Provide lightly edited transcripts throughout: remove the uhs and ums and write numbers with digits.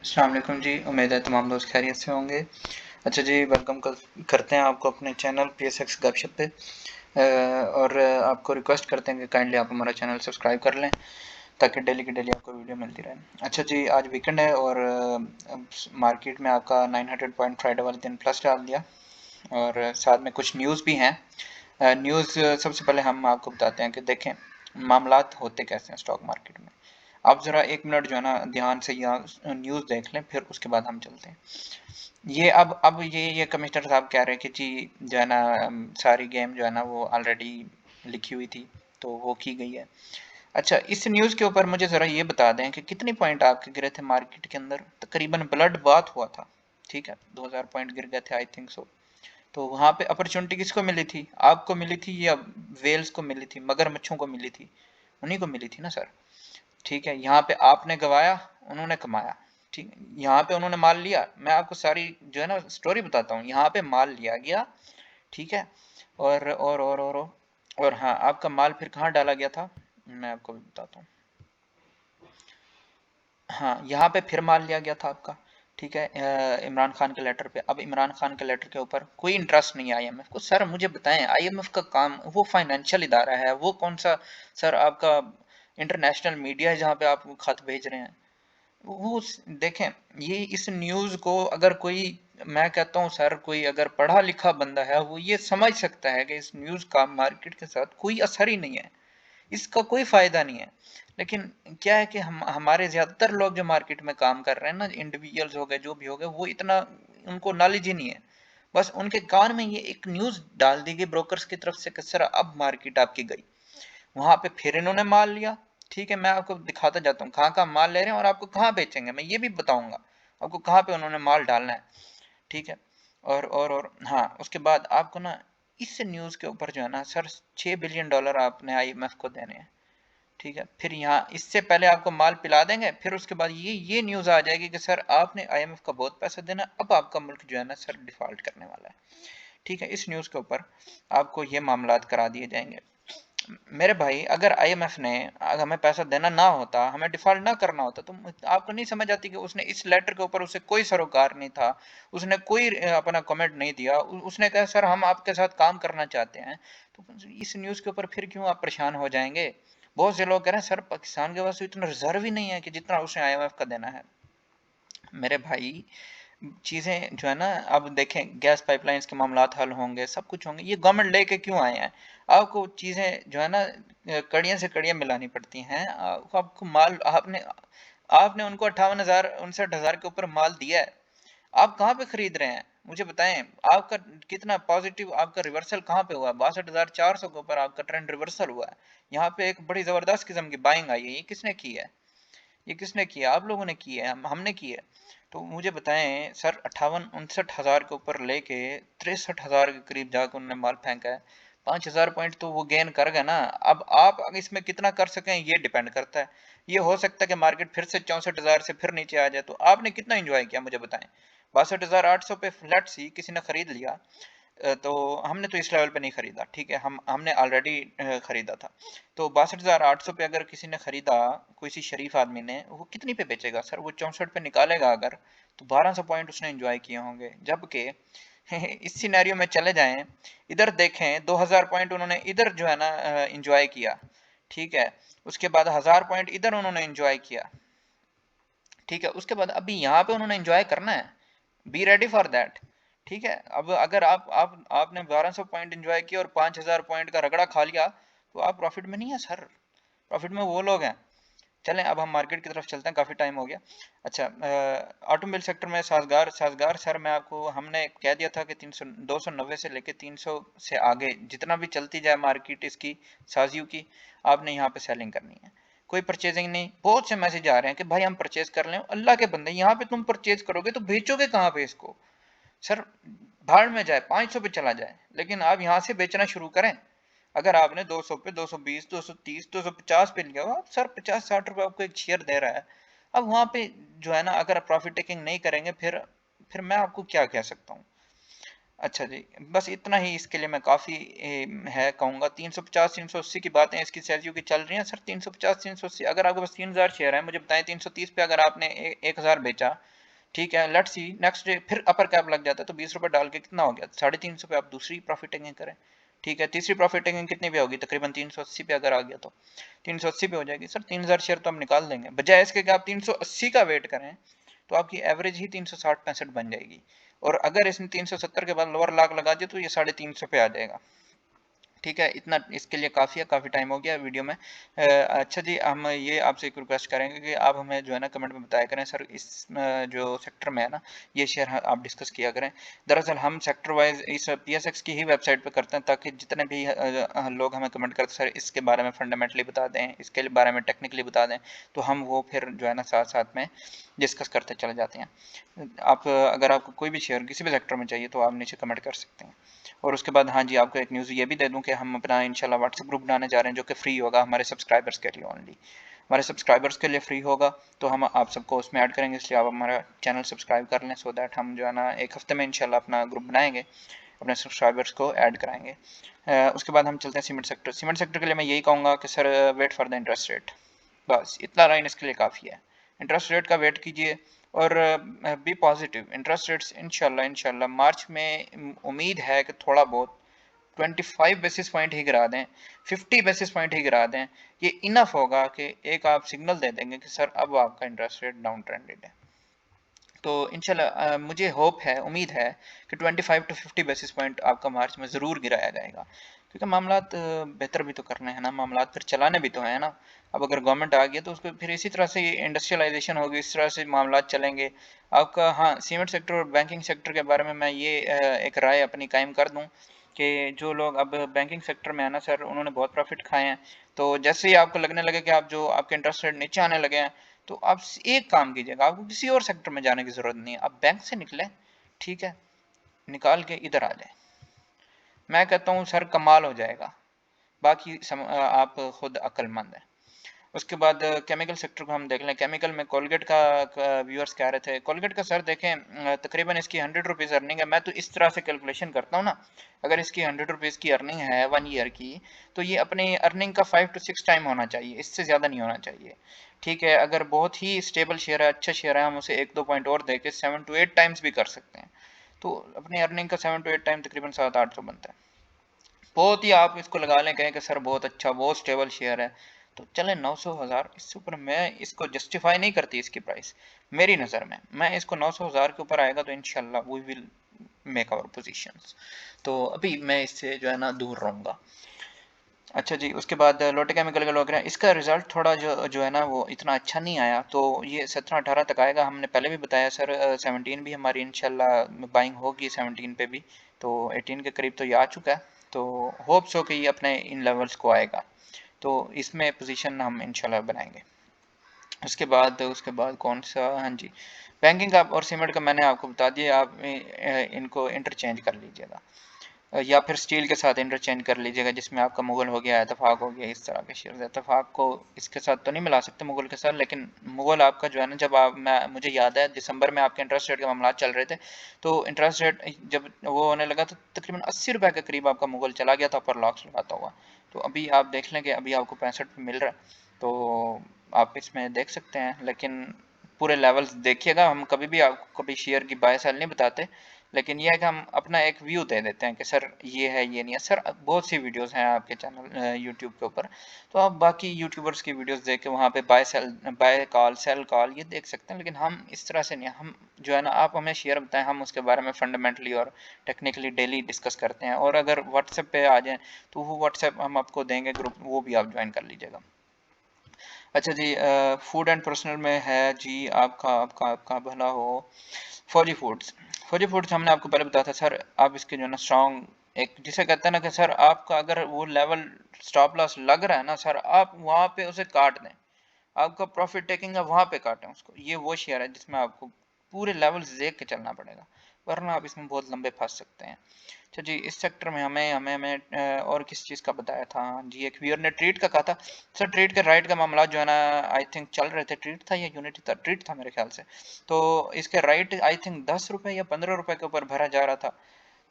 अस्सलाम वालेकुम जी। उम्मीद है तमाम दोस्त खैरियत से होंगे। अच्छा जी, वेलकम करते हैं आपको अपने चैनल PSX गपशप पे। और आपको रिक्वेस्ट करते हैं कि काइंडली आप हमारा चैनल सब्सक्राइब कर लें ताकि डेली की डेली आपको वीडियो मिलती रहे। अच्छा जी, आज वीकेंड है और मार्केट में आपका 900 पॉइंट फ्राइडे वाले दिन प्लस डाल दिया और साथ में कुछ न्यूज़ भी हैं। न्यूज़ सबसे पहले हम आपको बताते हैं कि देखें मामलात होते कैसे हैं स्टॉक मार्केट में। आप ज़रा 1 मिनट जो है ना ध्यान से यहाँ न्यूज़ देख लें, फिर उसके बाद हम चलते हैं। ये अब ये कमिश्नर साहब कह रहे हैं कि जी जो है ना सारी गेम जो है ना वो ऑलरेडी लिखी हुई थी, तो वो की गई है। अच्छा, इस न्यूज़ के ऊपर मुझे ज़रा ये बता दें कि कितने पॉइंट आपके गिरे थे मार्केट के अंदर? तकरीबन ब्लड बाथ हुआ था, ठीक है? 2000 पॉइंट गिर गए थे आई थिंक सो। तो वहाँ पे अपॉर्चुनिटी किसको मिली थी? आपको मिली थी या वेल्स को मिली थी, मगरमच्छों को मिली थी? उन्हीं को मिली थी ना सर। ठीक है, यहाँ पे आपने गवाया, उन्होंने कमाया। ठीक है, यहाँ पे उन्होंने माल लिया। मैं आपको सारी जो है ना स्टोरी बताता हूँ। यहाँ पे माल लिया गया, ठीक है। और हाँ, आपका माल फिर कहाँ डाला गया था, मैं आपको भी बताता हूँ। हाँ, यहाँ पे फिर माल लिया गया था आपका, ठीक है। इमरान खान के लेटर पे। अब इमरान खान के लेटर के ऊपर कोई इंटरेस्ट नहीं है IMF को। सर मुझे बताएं, IMF का काम, वो फाइनेंशियल इदारा है, वो कौन सा सर आपका इंटरनेशनल मीडिया है जहाँ पे आप खत भेज रहे हैं? वो देखें, ये इस न्यूज़ को अगर कोई, मैं कहता हूँ सर, कोई अगर पढ़ा लिखा बंदा है वो ये समझ सकता है कि इस न्यूज़ का मार्केट के साथ कोई असर ही नहीं है, इसका कोई फायदा नहीं है। लेकिन क्या है कि हम हमारे ज्यादातर लोग जो मार्केट में काम कर रहे हैं ना, इंडिविजुअल्स हो गए, जो भी हो गए, वो इतना उनको नॉलेज ही नहीं है। बस उनके कान में ये एक न्यूज़ डाल दी गई ब्रोकर्स की तरफ से कि सर अब मार्केट आपकी गई। वहां पे फिर इन्होंने माल लिया, ठीक है। मैं आपको दिखाता जाता हूँ कहाँ कहाँ माल ले रहे हैं और आपको कहाँ बेचेंगे, मैं ये भी बताऊंगा आपको कहाँ पे उन्होंने माल डालना है, ठीक है। और हाँ, उसके बाद आपको ना इस न्यूज़ के ऊपर जो है ना सर, $6 बिलियन आपने IMF को देने हैं, ठीक है। फिर यहाँ इससे पहले आपको माल पिला देंगे, फिर उसके बाद ये न्यूज़ आ जाएगी कि सर आपने IMF का बहुत पैसा देना, अब आपका मुल्क जो है ना सर डिफॉल्ट करने वाला है, ठीक है। इस न्यूज़ के ऊपर आपको ये मामलात करा दिए जाएंगे। मेरे भाई, अगर IMF ने अगर हमें पैसा देना ना होता, हमें डिफॉल्ट ना करना होता, तो आपको नहीं समझ आती कि उसने इस लेटर के ऊपर उसे कोई सरोकार नहीं था, उसने कोई अपना कमेंट नहीं दिया, उसने कहा सर हम आपके साथ काम करना चाहते हैं। तो इस न्यूज़ के ऊपर फिर क्यों आप परेशान हो जाएंगे? बहुत से लोग कह रहे हैं सर पाकिस्तान के पास तो इतना रिजर्व ही नहीं है कि जितना उसने IMF का देना है। मेरे भाई, चीज़ें जो है ना, अब देखें गैस पाइपलाइंस के मामलात हल होंगे, सब कुछ होंगे, ये गवर्नमेंट लेके क्यों आए हैं? आपको चीज़ें जो है ना कड़ियाँ से कड़ियाँ मिलानी पड़ती हैं। आपको माल आपने आपने उनको 58,000 59,000 के ऊपर माल दिया है, आप कहाँ पे खरीद रहे हैं? मुझे बताएं। आपका कितना पॉजिटिव, आपका रिवर्सल कहाँ पे हुआ? 62,400 के ऊपर आपका ट्रेंड रिवर्सल हुआ है। यहाँ पे एक बड़ी जबरदस्त किस्म की बाइंग आई है। ये किसने की है? ये किसने किया? आप लोगों ने की है, हमने की है। तो मुझे बताएं सर, 58-59,000 के ऊपर लेके 63,000 के करीब जाकर उन्होंने माल फेंका है। 5,000 पॉइंट तो वो गेन कर गए ना। अब आप इसमें कितना कर सकें ये डिपेंड करता है। ये हो सकता है कि मार्केट फिर से 64,000 से फिर नीचे आ जाए, तो आपने कितना एंजॉय किया मुझे बताएं। 62,800 पे फ्लैट सी किसी ने खरीद लिया, तो हमने तो इस लेवल पे नहीं खरीदा, ठीक है। हमने ऑलरेडी खरीदा था। तो 62,800 पे अगर किसी ने खरीदा, किसी शरीफ आदमी ने, वो कितनी पे बेचेगा सर? वो 64 पे निकालेगा अगर, तो 1200 पॉइंट उसने एंजॉय किए होंगे। जबकि इस सिनेरियो में चले जाएं, इधर देखें 2000 पॉइंट उन्होंने इधर जो है ना एंजॉय किया, ठीक है। उसके बाद 1000 पॉइंट इधर उन्होंने एंजॉय किया, ठीक है। उसके बाद अभी यहाँ पे उन्होंने एंजॉय करना है। बी रेडी फॉर दैट, ठीक है। अब अगर आपने 1200 पॉइंट एंजॉय किया और 5000 पॉइंट का रगड़ा खा लिया, तो आप प्रॉफिट में नहीं है सर। प्रॉफिट में वो लोग हैं। चलें अब हम मार्केट की तरफ चलते हैं, काफ़ी टाइम हो गया। अच्छा, ऑटोमोबाइल सेक्टर में साजगार साजगार सर, मैं आपको, हमने कह दिया था कि 300 290 से लेके 300 से आगे जितना भी चलती जाए मार्केट इसकी साजियों की, आपने यहाँ पे सेलिंग करनी है। कोई परचेजिंग नहीं। बहुत से मैसेज आ रहे हैं कि भाई हम परचेज कर लें। अल्लाह के बंदे, यहाँ पे तुम परचेज करोगे तो बेचोगे कहाँ पे इसको? सर भाड़ में जाए, 500 पे चला जाए, लेकिन आप यहाँ से बेचना शुरू करें। अगर आपने 200 पे, 220, 230, 250 पे लिया हुआ, आप सर 50-60 रुपए आपको एक शेयर दे रहा है। अब वहां पे जो है ना, अगर आप प्रॉफिट टेकिंग नहीं करेंगे, फिर मैं आपको क्या कह सकता हूँ। अच्छा जी, बस इतना ही इसके लिए मैं काफ़ी है कहूँगा। 350 380 की बातें इसकी सेल्सियो की चल रही हैं सर। 350 380 अगर आपके पास 3000 शेयर है, मुझे बताएं 330 पे अगर आपने 1000 बेचा, ठीक है, लेट्स सी नेक्स्ट डे फिर अपर कैप लग जाता है तो 20 रुपए डाल के कितना हो गया, 350 पे आप दूसरी प्रॉफिट टेकिंग करें। ठीक है, तीसरी प्रॉफिट टेकिंग कितनी पे होगी, तकरीबन 380 पे अगर आ गया तो 380 पे हो जाएगी सर। 3000 शेयर तो हम निकाल देंगे, बजाय इसके कि आप 380 का वेट करें तो आपकी एवरेज ही 360-65 बन जाएगी। और अगर इसने 370 के बाद लोअर लॉक लगा दिया तो ये 350 पे आ जाएगा। ठीक है, इतना इसके लिए काफ़ी है, काफ़ी टाइम हो गया वीडियो में। अच्छा जी, हम ये आपसे एक रिक्वेस्ट करेंगे कि आप हमें जो है ना कमेंट में बताया करें सर, इस जो सेक्टर में है ना ये शेयर आप डिस्कस किया करें। दरअसल हम सेक्टर वाइज इस PSX की ही वेबसाइट पे करते हैं, ताकि जितने भी लोग हमें कमेंट करते सर इसके बारे में फंडामेंटली बता दें, इसके बारे में टेक्निकली बता दें, तो हम वो फिर जो है ना साथ साथ में डिस्कस करते चले जाते हैं। आप अगर आपको कोई भी शेयर किसी भी सेक्टर में चाहिए तो आप नीचे कमेंट कर सकते हैं। और उसके बाद हाँ जी, आपको एक न्यूज़ ये भी दे दूं कि हम अपना इंशाल्लाह व्हाट्सएप ग्रुप बनाने जा रहे हैं, जो कि फ्री होगा हमारे सब्सक्राइबर्स के लिए ओनली। हमारे सब्सक्राइबर्स के लिए फ्री होगा, तो हम आप सबको उसमें ऐड करेंगे, इसलिए आप हमारा चैनल सब्सक्राइब कर लें, सो दैट हम जो है ना एक हफ्ते में इंशाल्लाह अपना ग्रुप बनाएंगे, अपने सब्सक्राइबर्स को ऐड कराएंगे। उसके बाद हम चलते हैं सीमेंट सेक्टर। सीमेंट सेक्टर के लिए मैं यही कहूँगा कि sir wait for the interest rate, बस इतना लाइन इसके लिए काफ़ी है। इंटरेस्ट रेट का वेट कीजिए और बी पॉजिटिव। इंटरेस्ट रेट्स इंशाल्लाह इंशाल्लाह मार्च में उम्मीद है कि थोड़ा बहुत 25 बेसिस पॉइंट ही गिरा दें, 50 बेसिस पॉइंट ही गिरा दें, ये इनफ होगा कि एक आप सिग्नल दे देंगे कि सर अब आपका इंटरेस्ट रेट डाउन ट्रेंडेड है। तो इंशाल्लाह मुझे होप है, उम्मीद है कि 25 टू 50 बेसिस पॉइंट आपका मार्च में ज़रूर गिराया जाएगा, क्योंकि मामलात बेहतर भी तो करने हैं ना, मामलात फिर चलाने भी तो हैं ना। अब अगर गवर्नमेंट आ गया तो उसको फिर इसी तरह से इंडस्ट्रियलाइजेशन होगी, इस तरह से मामलात चलेंगे आपका। हाँ, सीमेंट सेक्टर और बैंकिंग सेक्टर के बारे में मैं ये एक राय अपनी कायम कर दूँ कि जो लोग अब बैंकिंग सेक्टर में है ना सर, उन्होंने बहुत प्रॉफिट खाए हैं। तो जैसे ही आपको लगने लगे कि आप जो आपके इंटरेस्ट रेट नीचे आने लगे हैं, तो आप एक काम कीजिएगा, आपको किसी और सेक्टर में जाने की जरूरत नहीं है, आप बैंक से निकले, ठीक है, निकाल के इधर आ जाए। मैं कहता हूँ सर कमाल हो जाएगा। बाकी आप खुद अक्लमंद हैं। उसके बाद केमिकल सेक्टर को हम देख लें। केमिकल में कोलगेट का व्यूअर्स कह रहे थे, कोलगेट का सर देखें तकरीबन इसकी 100 रुपीज़ अर्निंग है। मैं तो इस तरह से कैलकुलेशन करता हूँ ना, अगर इसकी 100 रुपीज़ की अर्निंग है 1 ईयर की, तो ये अपनी अर्निंग का 5 to 6 टाइम होना चाहिए, इससे ज़्यादा नहीं होना चाहिए। ठीक है, अगर बहुत ही स्टेबल शेयर है, अच्छा शेयर है, हम उसे 1-2 पॉइंट और दे के 7 to 8 टाइम्स भी कर सकते हैं, तो अपनी अर्निंग का 7 to 8 टाइम तकरीबन 700-800 बनता है। बहुत ही आप इसको लगा लें, कहें कि सर बहुत अच्छा, बहुत स्टेबल शेयर है, तो चले 900 हज़ार, इससे ऊपर मैं इसको जस्टिफाई नहीं करती इसकी प्राइस मेरी नज़र में। मैं इसको 900 हज़ार के ऊपर आएगा तो इंशाल्लाह we will make our positions. तो अभी मैं इससे जो है ना दूर रहूँगा। अच्छा जी, उसके बाद लोटे केमिकल का लोग रहे हैं, इसका रिजल्ट थोड़ा जो जो है ना वो इतना अच्छा नहीं आया, तो ये 17-18 तक आएगा। हमने पहले भी बताया सर 17 भी हमारी इंशाल्लाह बाइंग होगी 17 पे भी, तो 18 के करीब तो ये आ चुका है, तो होप्स हो कि ये अपने इन लेवल्स को आएगा, तो इसमें पोजीशन हम इंशाल्लाह बनाएंगे। उसके बाद कौन सा, हाँ जी, बैंकिंग का और सीमेंट का मैंने आपको बता दिया, आप इनको इंटरचेंज कर लीजिएगा, या फिर स्टील के साथ इंटरचेंज कर लीजिएगा, जिसमें आपका मुगल हो गया, इतफाक हो गया, इस तरह के शेयर। इतफाक को इसके साथ तो नहीं मिला सकते मुगल के साथ, लेकिन मुगल आपका जो है ना, जब आप मुझे याद है दिसंबर में आपके इंटरेस्ट रेट के मामला चल रहे थे, तो इंटरेस्ट रेट जब वो होने लगा तो तकरीबन 80 रुपये के करीब आपका मुगल चला गया था पर लॉक्स लगाता हुआ। तो अभी आप देख लें कि अभी आपको 65 पे मिल रहा है, तो आप इसमें देख सकते हैं। लेकिन पूरे लेवल्स देखिएगा, हम कभी भी आपको कभी शेयर की बाय सेल नहीं बताते, लेकिन यह है कि हम अपना एक व्यू दे देते हैं कि सर ये है, ये नहीं है। सर बहुत सी वीडियोस हैं आपके चैनल यूट्यूब के ऊपर, तो आप बाकी यूट्यूबर्स की वीडियोस देख के वहाँ पे buy sell, buy call, sell call ये देख सकते हैं, लेकिन हम इस तरह से नहीं। हम जो है ना, आप हमें शेयर बताएं, हम उसके बारे में फंडामेंटली और टेक्निकली डेली डिस्कस करते हैं। और अगर व्हाट्सएप पे आ जाएँ तो वो व्हाट्सएप हम आपको देंगे ग्रुप, वो भी आप ज्वाइन कर लीजिएगा। अच्छा जी, फूड एंड पर्सनल में है जी, आपका आपका आपका भला हो। फौजी फूड्स, फौजी फूड्स हमने आपको पहले बताया था सर, आप इसके जो है ना स्ट्रॉन्ग, एक जिसे कहते हैं ना कि सर आपका अगर वो लेवल स्टॉप लॉस लग रहा है ना सर, आप वहाँ पे उसे काट दें, आपका प्रॉफिट टेकिंग है वहाँ पे काटें उसको। ये वो शेयर है जिसमें आपको पूरे लेवल्स देख के चलना पड़ेगा, वरना आप इसमें बहुत लंबे फंस सकते हैं। अच्छा जी, इस सेक्टर में हमें हमें हमें और किस चीज़ का बताया था, हाँ जी, एक व्यूअर ने ट्रीट का कहा था। सर ट्रीट के राइट का मामला जो है ना, आई थिंक चल रहे थे, ट्रीट था या यूनिटी था, ट्रीट था मेरे ख्याल से। तो इसके राइट आई थिंक 10 रुपए या 15 रुपए के ऊपर भरा जा रहा था,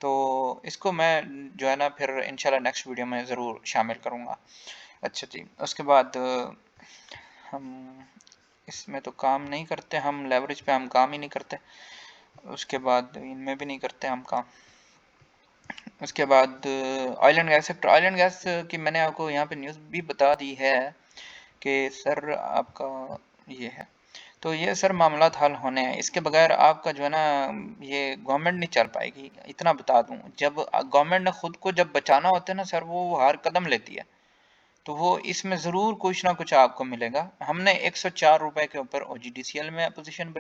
तो इसको मैं जो है ना फिर इंशाल्लाह नेक्स्ट वीडियो में ज़रूर शामिल करूँगा। अच्छा जी, उसके बाद हम इसमें तो काम नहीं करते, हम लेवरेज पे हम काम ही नहीं करते। उसके बाद इनमें भी नहीं करते हम काम। उसके बाद oil and gas sector, oil and gas की मैंने आपको यहाँ पे न्यूज़ भी बता दी है कि सर आपका ये है, तो ये सर मामलात हल होने हैं। इसके बगैर आपका जो है ना ये गवर्नमेंट नहीं चल पाएगी, इतना बता दूं। जब गवर्नमेंट ने खुद को जब बचाना होता है ना सर, वो हर कदम लेती है, तो वो इसमें ज़रूर कुछ ना कुछ आपको मिलेगा। हमने 104 रुपए के ऊपर OGDCL में पोजीशन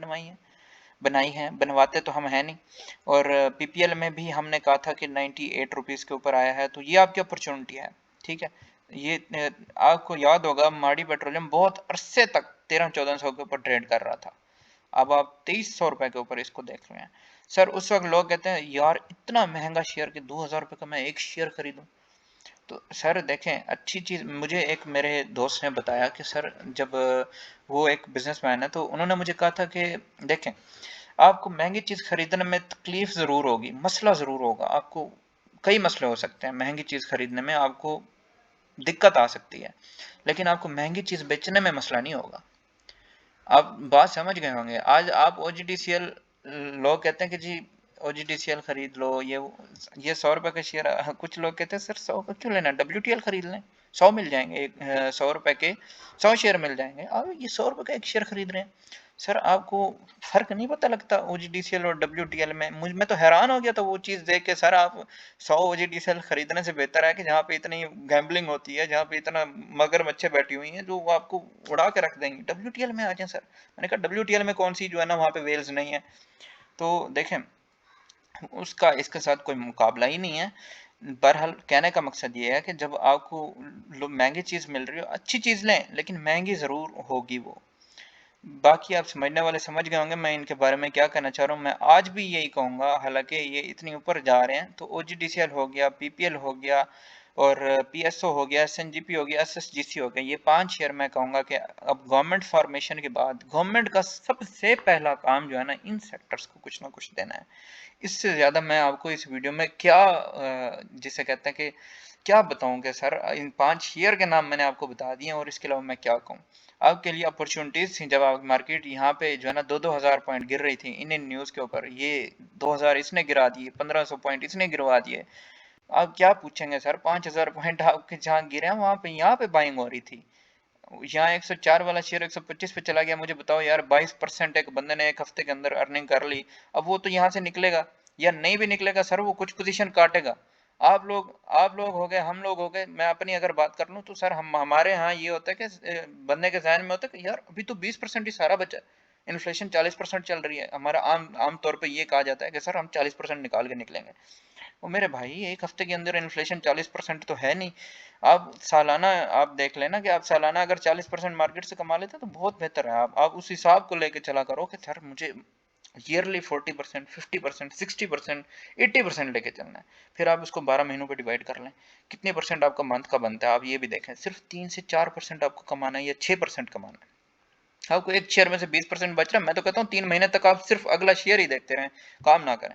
बनाई है, बनवाते तो हम है नहीं। और PPL में भी हमने कहा था कि 98 रुपीज़ के ऊपर आया है, तो ये आपकी अपॉर्चुनिटी है। ठीक है, ये आपको याद होगा माड़ी पेट्रोलियम बहुत अरसे तक 1300-1400 के ऊपर ट्रेड कर रहा था। अब आप 2300 रुपए के ऊपर इसको देख रहे हैं। सर उस वक्त लोग कहते हैं यार इतना महंगा शेयर कि 2000 रुपए का मैं एक शेयर खरीदूं। तो सर देखें, अच्छी चीज़ मुझे एक मेरे दोस्त ने बताया कि सर जब वो एक बिजनेसमैन है, तो उन्होंने मुझे कहा था कि देखें, आपको महंगी चीज़ खरीदने में तकलीफ ज़रूर होगी, मसला ज़रूर होगा, आपको कई मसले हो सकते हैं महंगी चीज़ खरीदने में, आपको दिक्कत आ सकती है, लेकिन आपको महंगी चीज़ बेचने में मसला नहीं होगा। आप बात समझ गए होंगे। आज आप OGDCL, लोग कहते हैं कि जी OGDCL खरीद लो, ये 100 रुपए का शेयर। कुछ लोग कहते हैं सर 100 का क्यों लेना, WTL खरीद लें, 100 मिल जाएंगे, 100 रुपए के 100 शेयर मिल जाएंगे। अब ये 100 रुपए का एक शेयर खरीद रहे हैं। सर आपको फर्क नहीं पता लगता OGDCL और WTL में? मुझ मैं तो हैरान हो गया था वो चीज़ देख के। सर आप 100 OGDCL खरीदने से बेहतर है कि जहाँ पे इतनी गैम्बलिंग होती है, जहाँ पे इतना मगरमच्छें बैठी हुई हैं जो वो आपको उड़ा के रख देंगी। WTL में आ जाएं सर। मैंने कहा WTL में कौन सी जो है ना वहाँ पे वेल्स नहीं है। तो देखें, उसका इसके साथ कोई मुकाबला ही नहीं है। बहरहाल कहने का मकसद ये है कि जब आपको महंगी चीज़ मिल रही हो, अच्छी चीज़ लें, लेकिन महंगी ज़रूर होगी वो। बाकी आप समझने वाले समझ गए होंगे मैं इनके बारे में क्या कहना चाह रहा हूँ। मैं आज भी यही कहूँगा, हालांकि ये इतनी ऊपर जा रहे हैं, तो OGDCL हो गया, PPL हो गया, और PSO हो गया, SNGP हो गया, SSGC हो गया, ये 5 शेयर मैं कहूँगा कि अब गवर्नमेंट फॉर्मेशन के बाद गवर्नमेंट का सबसे पहला काम जो है ना, इन सेक्टर्स को कुछ ना कुछ देना है। इससे ज़्यादा मैं आपको इस वीडियो में क्या जिसे कहते हैं कि क्या बताऊं कि सर इन 5 शेयर के नाम मैंने आपको बता दिए, और इसके अलावा मैं क्या कहूँ। आपके लिए अपॉर्चुनिटीज थी जब आप मार्केट यहाँ पे जो है ना 2-2 हजार पॉइंट गिर रही थी इन न्यूज़ के ऊपर, ये 2000 इसने गिरा दिए, 1500 पॉइंट इसने गिरवा दिए। आप क्या पूछेंगे सर, 5000 पॉइंट आपके जहाँ गिरे हैं वहां पे यहाँ पे बाइंग हो रही थी। यहाँ 104 वाला शेयर 125 पे चला गया। मुझे बताओ यार, 22% एक बंदे ने एक हफ्ते के अंदर अर्निंग कर ली। अब वो तो यहाँ से निकलेगा या नहीं भी निकलेगा सर, वो कुछ पोजीशन काटेगा। आप लोग हो गए, हम लोग हो गए, मैं अपनी अगर बात कर लूँ तो सर हम हमारे यहाँ ये होता है कि बंदे के जहन में होता है कि यार अभी तो 20% ही सारा बचा है, इन्फ्लेशन 40% चल रही है। हमारा आम तौर पे ये कहा जाता है कि सर हम 40% निकाल के निकलेंगे। वो मेरे भाई, एक हफ्ते के अंदर इन्फ्लेशन 40% तो है नहीं। आप सालाना आप देख लेना कि आप सालाना अगर 40% मार्केट से कमा लेते तो बहुत बेहतर है। आप उस हिसाब को लेके चला करो कि सर मुझे ईयरली 40%, 50%, 60%, 80% लेके चलना है। फिर आप उसको 12 महीनों पे डिवाइड कर लें, कितने परसेंट आपका मंथ का बनता है। आप ये भी देखें, सिर्फ 3 से 4% आपको कमाना है या 6% कमाना है। आपको एक शेयर में से 20% बच रहा है, मैं तो कहता हूँ 3 महीने तक आप सिर्फ अगला शेयर ही देखते रहें, काम ना करें।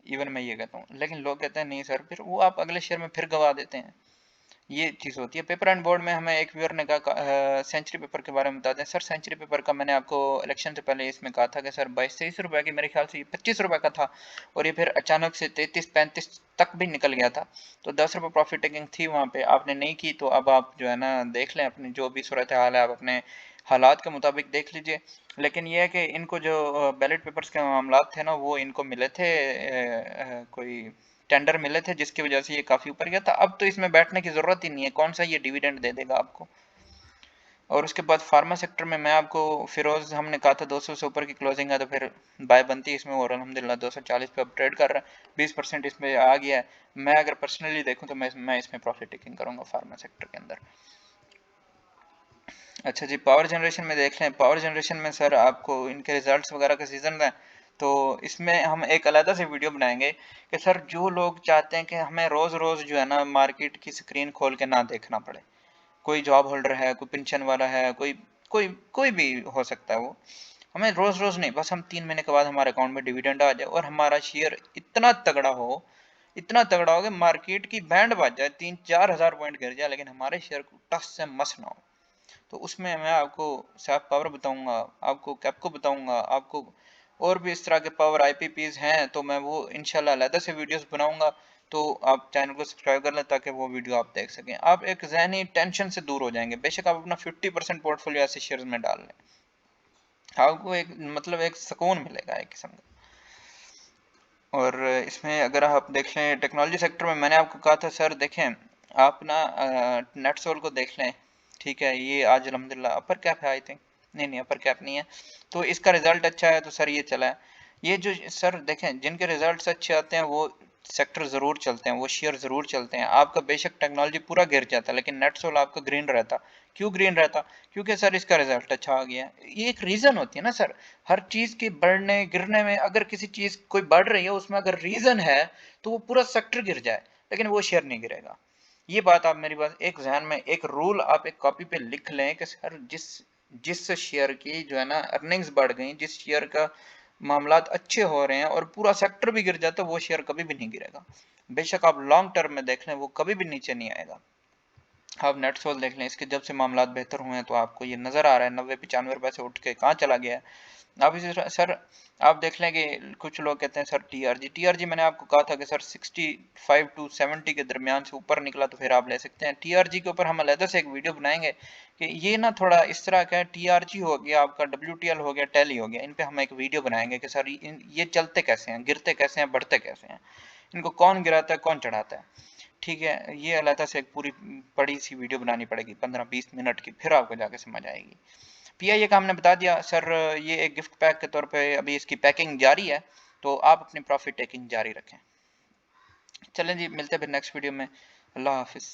इवन मैं ये कहता हूँ, लेकिन लोग कहते हैं नहीं सर, फिर वो आप अगले शेयर में फिर गवा देते हैं। ये चीज़ होती है। पेपर एंड बोर्ड में हमें एक व्यूअर ने कहा सेंचुरी पेपर के बारे में बता दें। सर सेंचुरी पेपर का मैंने आपको इलेक्शन से पहले इसमें कहा था कि सर 22-23 रुपए की, मेरे ख्याल से ये 25 रुपए का था, और ये फिर अचानक से 33-35 तक भी निकल गया था। तो 10 रुपये प्रॉफिट टेकिंग थी वहाँ पे, आपने नहीं की, तो अब आप जो है ना देख लें अपनी जो भी सूरत हाल है, आप अपने हालात के मुताबिक देख लीजिए। लेकिन ये है कि इनको जो बैलेट पेपर्स के मामला थे ना, वो इनको मिले थे, कोई टेंडर मिले थे, जिसकी वजह से ये काफी ऊपर गया था। अब तो इसमें बैठने की जरूरत ही नहीं है, कौन सा ये डिविडेंड दे देगा आपको। और उसके बाद फार्मा सेक्टर में मैं आपको, फिरोज हमने कहा था 200 से ऊपर की क्लोजिंग है, तो फिर बाय बनती है इसमें, और अल्हम्दुलिल्लाह 240 पे अब ट्रेड कर रहा है, 20% इसमें आ गया है। मैं अगर पर्सनली देखूं तो मैं इसमें प्रॉफिट टेकिंग करूंगा फार्मा सेक्टर के अंदर। अच्छा जी, पावर जनरेशन में देख लें। पावर जनरेशन में सर आपको इनके रिजल्ट्स वगैरह का सीजन है, तो इसमें हम एक अलग से वीडियो बनाएंगे कि सर जो लोग चाहते हैं कि हमें रोज रोज जो है ना मार्केट की स्क्रीन खोल के ना देखना पड़े, कोई जॉब होल्डर है, कोई पेंशन वाला है, कोई कोई कोई भी हो सकता है वो, हमें रोज रोज नहीं, बस हम 3 महीने के बाद हमारे अकाउंट में डिविडेंड आ जाए और हमारा शेयर इतना तगड़ा हो, इतना तगड़ा हो कि मार्केट की बैंड बज जाए, 3-4 हज़ार पॉइंट गिर जाए, लेकिन हमारे शेयर को टस से मस ना हो। तो उसमें मैं आपको सैप पावर बताऊंगा, आपको कैपको बताऊंगा, आपको और भी इस तरह के पावर आईपीपीज हैं, तो मैं वो इंशाल्लाह अलग से वीडियोस बनाऊंगा। तो आप चैनल को सब्सक्राइब कर लें ताकि वो वीडियो आप देख सकें। आप एक ज़हनी टेंशन से दूर हो जाएंगे। बेशक आप अपना 50% पोर्टफोलियो ऐसे शेयर्स में डाल लें, आपको एक मतलब एक सुकून मिलेगा एक किस्म का। और इसमें अगर आप देखें टेक्नोलॉजी सेक्टर में, मैंने आपको कहा था सर देखें आप ना नेटसोल को देख लें, ठीक है, ये आज अल्हम्दुलिल्लाह अपर कैप है आई थिंक, नहीं नहीं अपर कैप नहीं है, तो इसका रिजल्ट अच्छा है तो सर ये चला है। ये जो सर देखें जिनके रिजल्ट्स अच्छे आते हैं वो सेक्टर ज़रूर चलते हैं, वो शेयर ज़रूर चलते हैं। आपका बेशक टेक्नोलॉजी पूरा गिर जाता है लेकिन नेटसोल आपका ग्रीन रहता। क्यों ग्रीन रहता? क्योंकि सर इसका रिजल्ट अच्छा आ गया। ये एक रीज़न होती है ना सर, हर चीज़ के बढ़ने गिरने में। अगर किसी चीज़ कोई बढ़ रही है उसमें अगर रीज़न है तो वो पूरा सेक्टर गिर जाए लेकिन वो शेयर नहीं गिरेगा। ये बात आप मेरी बात एक जहन में, एक रूल आप एक कॉपी पे लिख लें कि सर जिस जिस शेयर की जो है ना अर्निंग्स बढ़ गई, जिस शेयर का मामलात अच्छे हो रहे हैं और पूरा सेक्टर भी गिर जाता है, वो शेयर कभी भी नहीं गिरेगा। बेशक आप लॉन्ग टर्म में देख लें वो कभी भी नीचे नहीं आएगा। आप नेटसोल देख लें, इसके जब से मामलात बेहतर हुए हैं तो आपको ये नज़र आ रहा है 90-95 रुपए से उठ के कहाँ चला गया है। आप इसी तरह सर आप देख लें कि कुछ लोग कहते हैं सर टीआरजी मैंने आपको कहा था कि सर 65 टू 70 के दरमियान से ऊपर निकला तो फिर आप ले सकते हैं। टीआरजी के ऊपर हम अलग से एक वीडियो बनाएंगे कि ये ना थोड़ा इस तरह का है, टीआरजी हो गया आपका, डब्ल्यूटीएल हो गया, टैली हो गया, इन पे हम एक वीडियो बनाएंगे कि सर ये चलते कैसे हैं, गिरते कैसे हैं, बढ़ते कैसे हैं, इनको कौन गिराता है कौन चढ़ाता है। ठीक है, ये अलग से एक पूरी बड़ी सी वीडियो बनानी पड़ेगी 15-20 मिनट की, फिर आपको जाके समझ आएगी। पीआईए का हमने बता दिया सर, ये एक गिफ्ट पैक के तौर पे अभी इसकी पैकिंग जारी है, तो आप अपनी प्रॉफिट टेकिंग जारी रखें। चलें जी, मिलते हैं फिर नेक्स्ट वीडियो में। अल्लाह हाफिज़।